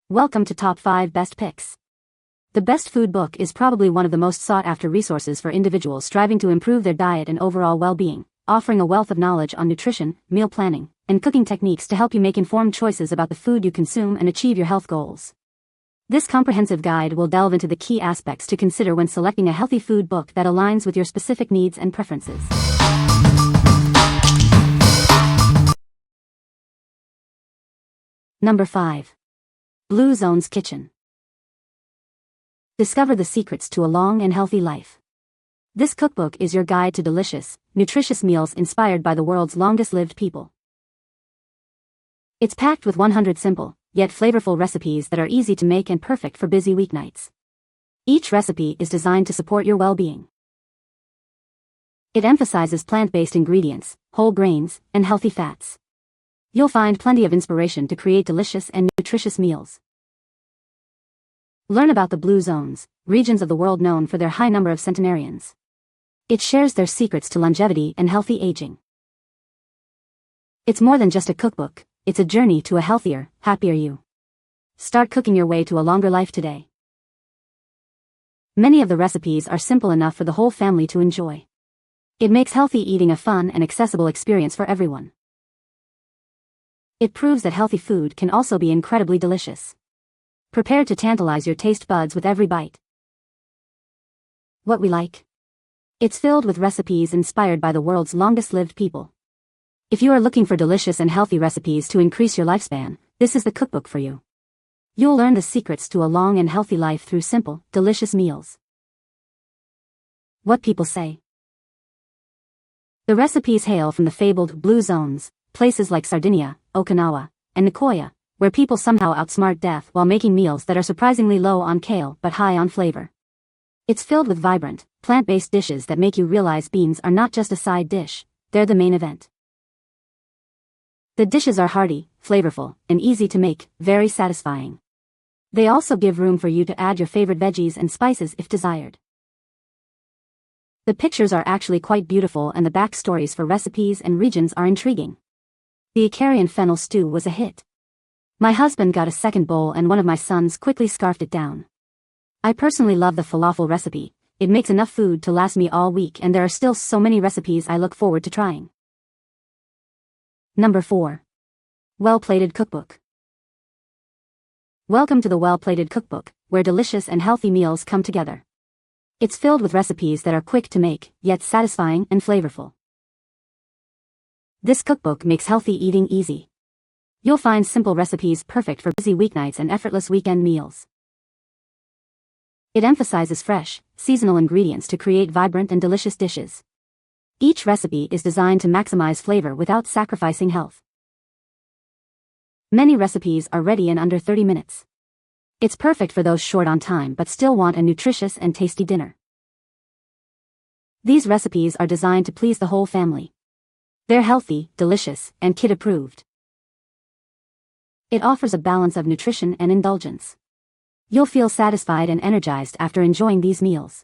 Welcome to Top 5 Best Picks. The Best Food Book is probably one of the most sought-after resources for individuals striving to improve their diet and overall well-being, offering a wealth of knowledge on nutrition, meal planning, and cooking techniques to help you make informed choices about the food you consume and achieve your health goals. This comprehensive guide will delve into the key aspects to consider when selecting a healthy food book that aligns with your specific needs and preferences. Number 5. Blue Zone's Kitchen. Discover the secrets to a long and healthy life. This cookbook is your guide to delicious, nutritious meals inspired by the world's longest-lived people. It's packed with 100 simple, yet flavorful recipes that are easy to make and perfect for busy weeknights. Each recipe is designed to support your well-being. It emphasizes plant-based ingredients, whole grains, and healthy fats. You'll find plenty of inspiration to create delicious and nutritious meals. Learn about the Blue Zones, regions of the world known for their high number of centenarians. It shares their secrets to longevity and healthy aging. It's more than just a cookbook, it's a journey to a healthier, happier you. Start cooking your way to a longer life today. Many of the recipes are simple enough for the whole family to enjoy. It makes healthy eating a fun and accessible experience for everyone. It proves that healthy food can also be incredibly delicious. Prepare to tantalize your taste buds with every bite. What we like. It's filled with recipes inspired by the world's longest-lived people. If you are looking for delicious and healthy recipes to increase your lifespan, this is the cookbook for you. You'll learn the secrets to a long and healthy life through simple, delicious meals. What people say. The recipes hail from the fabled Blue Zones, places like Sardinia, Okinawa, and Nicoya, where people somehow outsmart death while making meals that are surprisingly low on kale but high on flavor. It's filled with vibrant, plant-based dishes that make you realize beans are not just a side dish, they're the main event. The dishes are hearty, flavorful, and easy to make, very satisfying. They also give room for you to add your favorite veggies and spices if desired. The pictures are actually quite beautiful and the backstories for recipes and regions are intriguing. The Icarian fennel stew was a hit. My husband got a second bowl and one of my sons quickly scarfed it down. I personally love the falafel recipe. It makes enough food to last me all week and there are still so many recipes I look forward to trying. Number 4. Well-Plated Cookbook. Welcome to the Well-Plated Cookbook, where delicious and healthy meals come together. It's filled with recipes that are quick to make, yet satisfying and flavorful. This cookbook makes healthy eating easy. You'll find simple recipes perfect for busy weeknights and effortless weekend meals. It emphasizes fresh, seasonal ingredients to create vibrant and delicious dishes. Each recipe is designed to maximize flavor without sacrificing health. Many recipes are ready in under 30 minutes. It's perfect for those short on time but still want a nutritious and tasty dinner. These recipes are designed to please the whole family. They're healthy, delicious, and kid-approved. It offers a balance of nutrition and indulgence. You'll feel satisfied and energized after enjoying these meals.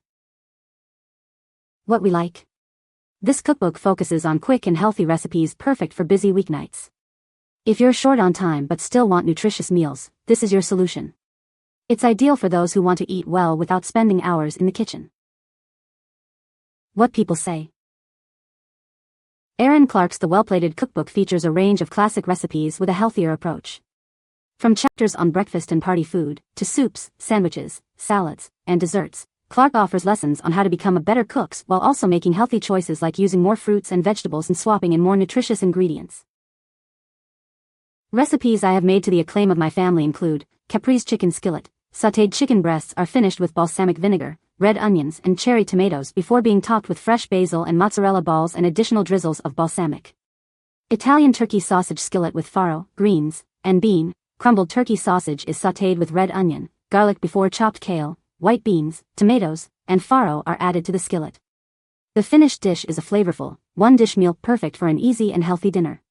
What we like. This cookbook focuses on quick and healthy recipes perfect for busy weeknights. If you're short on time but still want nutritious meals, this is your solution. It's ideal for those who want to eat well without spending hours in the kitchen. What people say. Aaron Clark's The Well-Plated Cookbook features a range of classic recipes with a healthier approach. From chapters on breakfast and party food, to soups, sandwiches, salads, and desserts, Clark offers lessons on how to become a better cook while also making healthy choices like using more fruits and vegetables and swapping in more nutritious ingredients. Recipes I have made to the acclaim of my family include caprese chicken skillet. Sautéed chicken breasts are finished with balsamic vinegar, red onions and cherry tomatoes before being topped with fresh basil and mozzarella balls and additional drizzles of balsamic. Italian turkey sausage skillet with farro, greens, and bean. Crumbled turkey sausage is sautéed with red onion, garlic before chopped kale, white beans, tomatoes, and farro are added to the skillet. The finished dish is a flavorful, one-dish meal perfect for an easy and healthy dinner.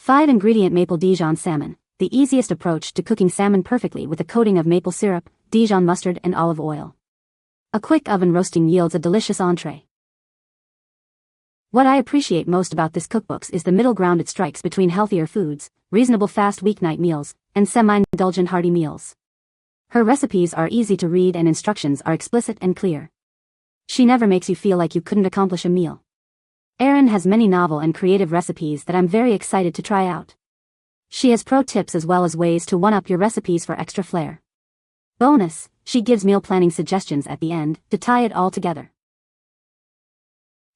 5-ingredient maple Dijon salmon, the easiest approach to cooking salmon perfectly with a coating of maple syrup, Dijon mustard and olive oil. A quick oven roasting yields a delicious entree. What I appreciate most about this cookbook is the middle ground it strikes between healthier foods, reasonable fast weeknight meals, and semi-indulgent hearty meals. Her recipes are easy to read and instructions are explicit and clear. She never makes you feel like you couldn't accomplish a meal. Erin has many novel and creative recipes that I'm very excited to try out. She has pro tips as well as ways to one-up your recipes for extra flair. Bonus, she gives meal planning suggestions at the end to tie it all together.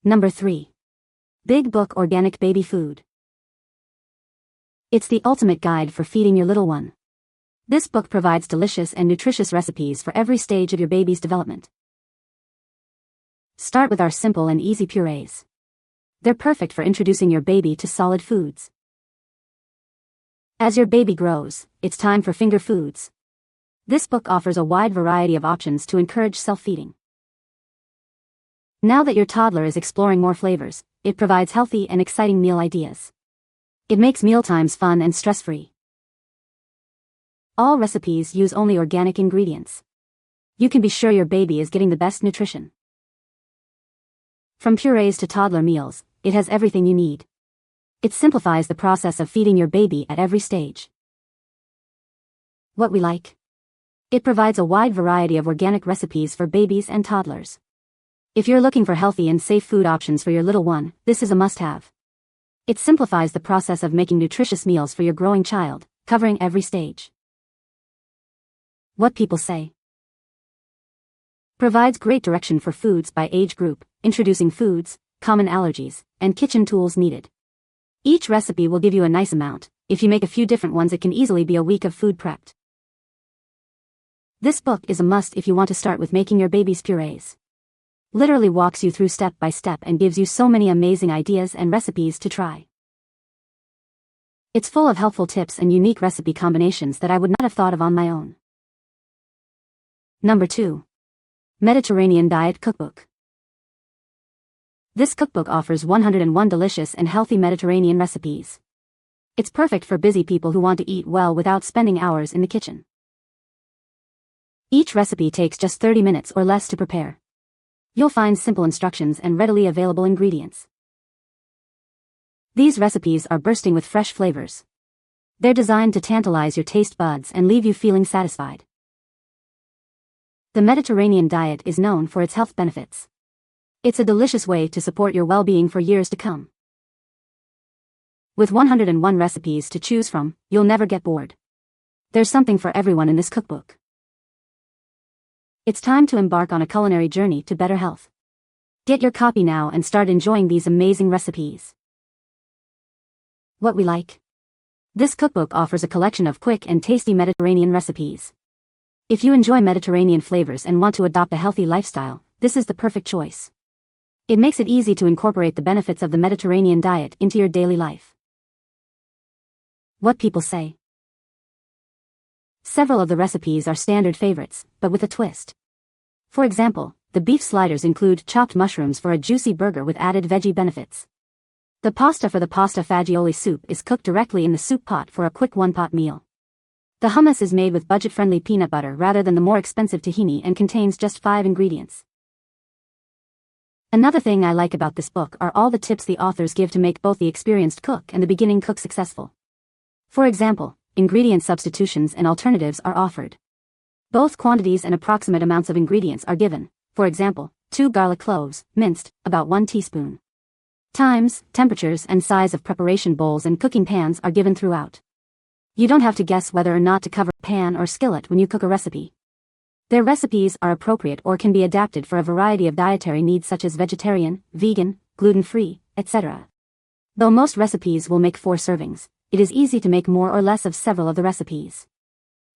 Number 3. Big Book Organic Baby Food. It's the ultimate guide for feeding your little one. This book provides delicious and nutritious recipes for every stage of your baby's development. Start with our simple and easy purees. They're perfect for introducing your baby to solid foods. As your baby grows, it's time for finger foods. This book offers a wide variety of options to encourage self-feeding. Now that your toddler is exploring more flavors, it provides healthy and exciting meal ideas. It makes mealtimes fun and stress-free. All recipes use only organic ingredients. You can be sure your baby is getting the best nutrition. From purees to toddler meals, it has everything you need. It simplifies the process of feeding your baby at every stage. What we like. It provides a wide variety of organic recipes for babies and toddlers. If you're looking for healthy and safe food options for your little one, this is a must-have. It simplifies the process of making nutritious meals for your growing child, covering every stage. What people say. Provides great direction for foods by age group, introducing foods, common allergies, and kitchen tools needed. Each recipe will give you a nice amount. If you make a few different ones, it can easily be a week of food prepped. This book is a must if you want to start with making your baby's purees. Literally walks you through step by step and gives you so many amazing ideas and recipes to try. It's full of helpful tips and unique recipe combinations that I would not have thought of on my own. Number 2. Mediterranean Diet Cookbook. This cookbook offers 101 delicious and healthy Mediterranean recipes. It's perfect for busy people who want to eat well without spending hours in the kitchen. Each recipe takes just 30 minutes or less to prepare. You'll find simple instructions and readily available ingredients. These recipes are bursting with fresh flavors. They're designed to tantalize your taste buds and leave you feeling satisfied. The Mediterranean diet is known for its health benefits. It's a delicious way to support your well-being for years to come. With 101 recipes to choose from, you'll never get bored. There's something for everyone in this cookbook. It's time to embark on a culinary journey to better health. Get your copy now and start enjoying these amazing recipes. What we like. This cookbook offers a collection of quick and tasty Mediterranean recipes. If you enjoy Mediterranean flavors and want to adopt a healthy lifestyle, this is the perfect choice. It makes it easy to incorporate the benefits of the Mediterranean diet into your daily life. What people say. Several of the recipes are standard favorites, but with a twist. For example, the beef sliders include chopped mushrooms for a juicy burger with added veggie benefits. The pasta for the pasta fagioli soup is cooked directly in the soup pot for a quick one-pot meal. The hummus is made with budget-friendly peanut butter rather than the more expensive tahini and contains just 5 ingredients. Another thing I like about this book are all the tips the authors give to make both the experienced cook and the beginning cook successful. For example, ingredient substitutions and alternatives are offered. Both quantities and approximate amounts of ingredients are given. For example, 2 garlic cloves, minced, about 1 teaspoon. Times, temperatures and size of preparation bowls and cooking pans are given throughout. You don't have to guess whether or not to cover a pan or skillet when you cook a recipe. Their recipes are appropriate or can be adapted for a variety of dietary needs such as vegetarian, vegan, gluten-free, etc. Though most recipes will make 4 servings, it is easy to make more or less of several of the recipes.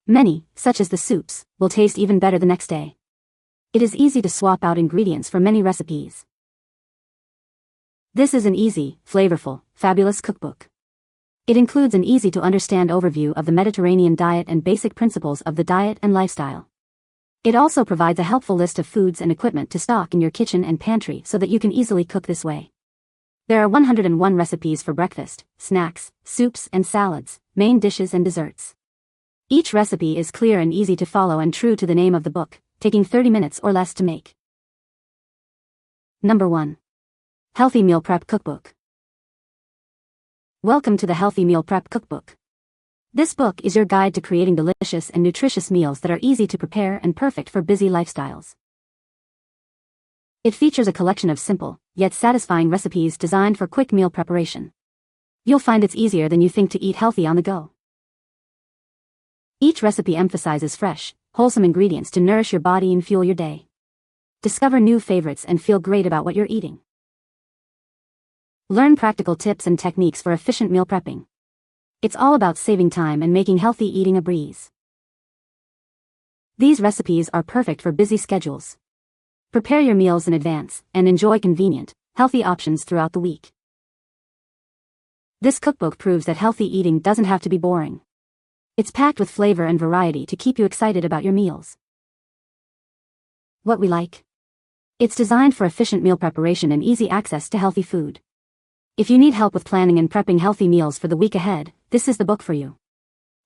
Many, such as the soups, will taste even better the next day. It is easy to swap out ingredients for many recipes. This is an easy, flavorful, fabulous cookbook. It includes an easy-to-understand overview of the Mediterranean diet and basic principles of the diet and lifestyle. It also provides a helpful list of foods and equipment to stock in your kitchen and pantry so that you can easily cook this way. There are 101 recipes for breakfast, snacks, soups and salads, main dishes and desserts. Each recipe is clear and easy to follow and true to the name of the book, taking 30 minutes or less to make. Number 1. Healthy Meal Prep Cookbook. Welcome to the Healthy Meal Prep Cookbook. This book is your guide to creating delicious and nutritious meals that are easy to prepare and perfect for busy lifestyles. It features a collection of simple, yet satisfying recipes designed for quick meal preparation. You'll find it's easier than you think to eat healthy on the go. Each recipe emphasizes fresh, wholesome ingredients to nourish your body and fuel your day. Discover new favorites and feel great about what you're eating. Learn practical tips and techniques for efficient meal prepping. It's all about saving time and making healthy eating a breeze. These recipes are perfect for busy schedules. Prepare your meals in advance and enjoy convenient, healthy options throughout the week. This cookbook proves that healthy eating doesn't have to be boring. It's packed with flavor and variety to keep you excited about your meals. What we like. It's designed for efficient meal preparation and easy access to healthy food. If you need help with planning and prepping healthy meals for the week ahead, this is the book for you.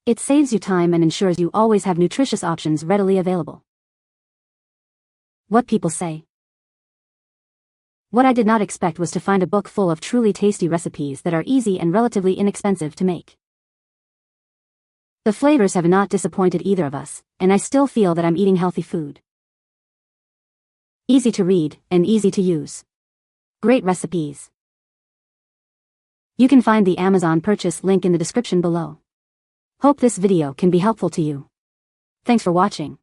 It saves you time and ensures you always have nutritious options readily available. What people say. What I did not expect was to find a book full of truly tasty recipes that are easy and relatively inexpensive to make. The flavors have not disappointed either of us, and I still feel that I'm eating healthy food. Easy to read and easy to use. Great recipes. You can find the Amazon purchase link in the description below. Hope this video can be helpful to you. Thanks for watching.